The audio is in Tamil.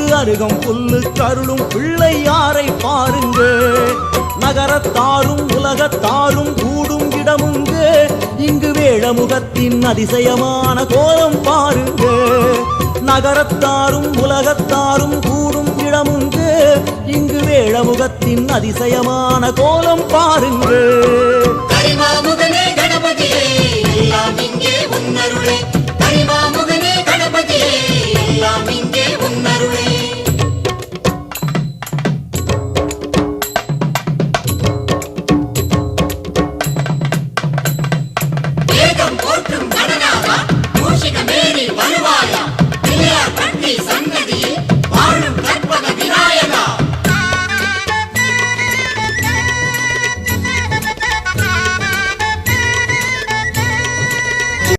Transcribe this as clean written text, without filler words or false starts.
ஒரு அருகம் புல்லு கருளும் பிள்ளை யாரை பாருங்க நகரத்தாரும் உலகத்தாரும் கூடும் இடமுங்க இங்கு வேழமுகத்தின் அதிசயமான கோலம் பாருங்க நகரத்தாரும் உலகத்தாரும் கூடும் இடமுங்க இங்கு வேழமுகத்தின் அதிசயமான கோலம் பாருங்க கரிமாமுகனே கணபதியே எல்லாம் இங்கே